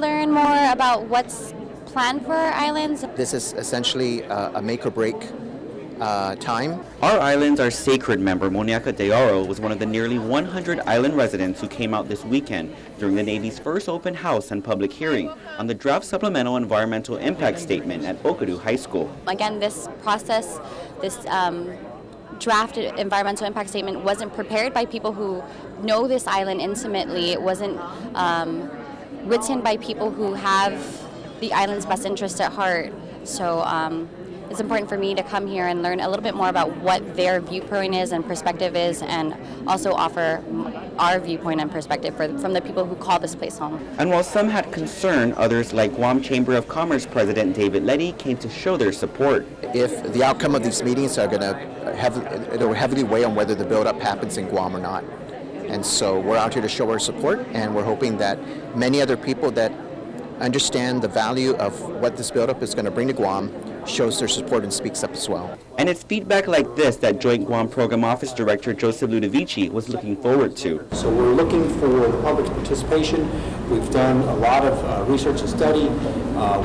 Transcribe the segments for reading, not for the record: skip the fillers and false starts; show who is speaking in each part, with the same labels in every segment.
Speaker 1: learn more about what's planned for our islands.
Speaker 2: This is essentially a make or break time.
Speaker 3: Our Islands Are Sacred member Moniaka Dearo was one of the nearly 100 island residents who came out this weekend during the Navy's first open house and public hearing on the draft Supplemental Environmental Impact Statement at Okadu High School.
Speaker 1: Again, this process, this draft environmental impact statement wasn't prepared by people who know this island intimately. It wasn't written by people who have the island's best interest at heart. So it's important for me to come here and learn a little bit more about what their viewpoint is and perspective is, and also offer our viewpoint and perspective from the people who call this place home.
Speaker 3: And while some had concern, others like Guam Chamber of Commerce President David Letty came to show their support.
Speaker 2: If the outcome of these meetings are going to it'll heavily weigh on whether the buildup happens in Guam or not. And so we're out here to show our support, and we're hoping that many other people that understand the value of what this buildup is going to bring to Guam shows their support and speaks up as well.
Speaker 3: And it's feedback like this that Joint Guam Program Office Director Joseph Ludovici was looking forward to.
Speaker 4: So we're looking for the public's participation. We've done a lot of research and study.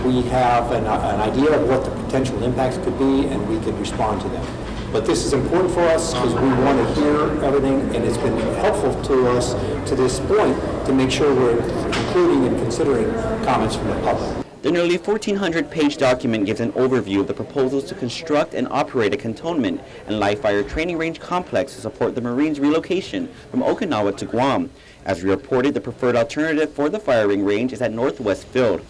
Speaker 4: We have an idea of what the potential impacts could be, and we could respond to them. But this is important for us because we want to hear everything, and it's been helpful to us to this point to make sure we're including and considering comments from the public.
Speaker 3: The nearly 1,400-page document gives an overview of the proposals to construct and operate a cantonment and live fire training range complex to support the Marines' relocation from Okinawa to Guam. As reported, the preferred alternative for the firing range is at Northwest Field.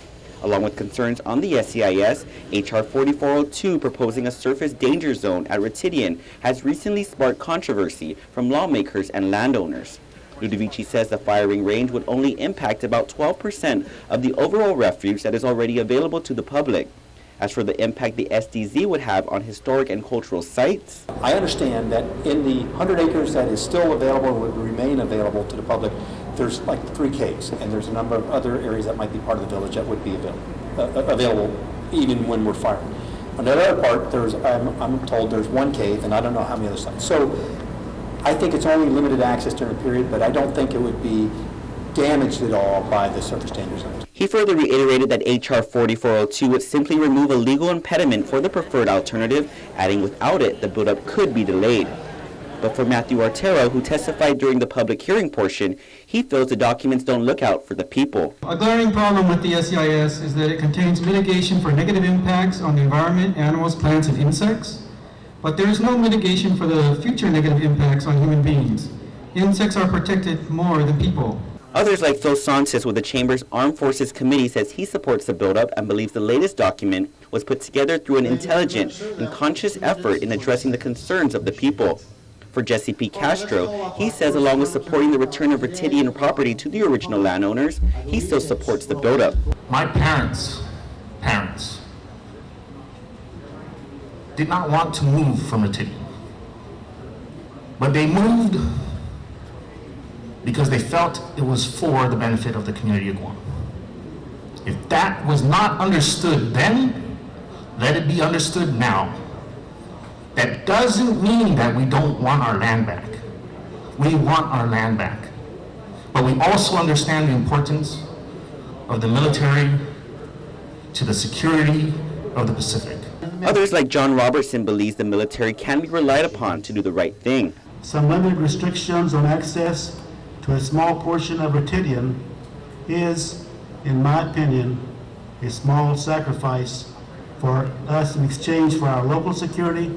Speaker 3: Along with concerns on the SEIS, H.R. 4402 proposing a surface danger zone at Retidian has recently sparked controversy from lawmakers and landowners. Ludovici says the firing range would only impact about 12% of the overall refuge that is already available to the public. As for the impact the SDZ would have on historic and cultural sites,
Speaker 4: I understand that in the 100 acres that is still available and would remain available to the public, there's like 3 caves, and there's a number of other areas that might be part of the village that would be available even when we're firing. On the other part, I'm told there's 1 cave, and I don't know how many other sites. So I think it's only limited access during the period, but I don't think it would be damaged at all by the surface danger zones.
Speaker 3: He further reiterated that H.R. 4402 would simply remove a legal impediment for the preferred alternative, adding without it, the buildup could be delayed. But for Matthew Artero, who testified during the public hearing portion, he feels the documents don't look out for the people.
Speaker 5: A glaring problem with the SEIS is that it contains mitigation for negative impacts on the environment, animals, plants, and insects, but there is no mitigation for the future negative impacts on human beings. Insects are protected more than people.
Speaker 3: Others like Phil Sanchez with the Chamber's Armed Forces Committee says he supports the buildup and believes the latest document was put together through an intelligent and conscious effort in addressing the concerns of the people. For Jesse P. Castro, he says along with supporting the return of Retidian property to the original landowners, he still supports the buildup.
Speaker 6: My parents did not want to move from Retidian, but they moved because they felt it was for the benefit of the community of Guam. If that was not understood then, let it be understood now. That doesn't mean that we don't want our land back. We want our land back. But we also understand the importance of the military to the security of the Pacific.
Speaker 3: Others like John Robertson believes the military can be relied upon to do the right thing.
Speaker 7: Some limited restrictions on access to a small portion of Retidian is, in my opinion, a small sacrifice for us in exchange for our local security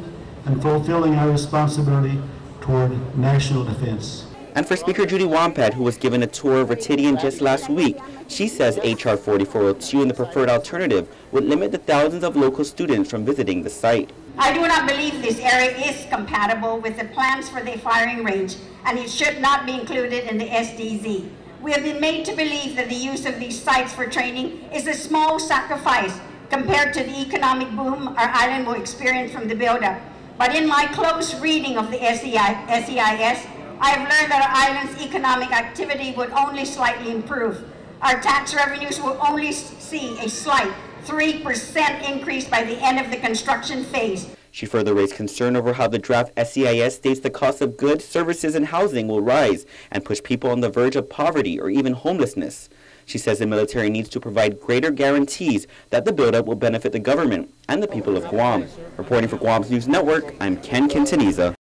Speaker 7: and fulfilling our responsibility toward national defense.
Speaker 3: And for Speaker Judy Wampad, who was given a tour of Retidian just last week, she says H.R. 4402 and the preferred alternative would limit the thousands of local students from visiting the site.
Speaker 8: I do not believe this area is compatible with the plans for the firing range, and it should not be included in the SDZ. We have been made to believe that the use of these sites for training is a small sacrifice compared to the economic boom our island will experience from the buildup. But in my close reading of the SEIS, I have learned that our island's economic activity would only slightly improve. Our tax revenues will only see a slight 3% increase by the end of the construction phase.
Speaker 3: She further raised concern over how the draft SEIS states the cost of goods, services, and housing will rise and push people on the verge of poverty or even homelessness. She says the military needs to provide greater guarantees that the buildup will benefit the government and the people of Guam. Reporting for Guam's News Network, I'm Ken Quintanilla.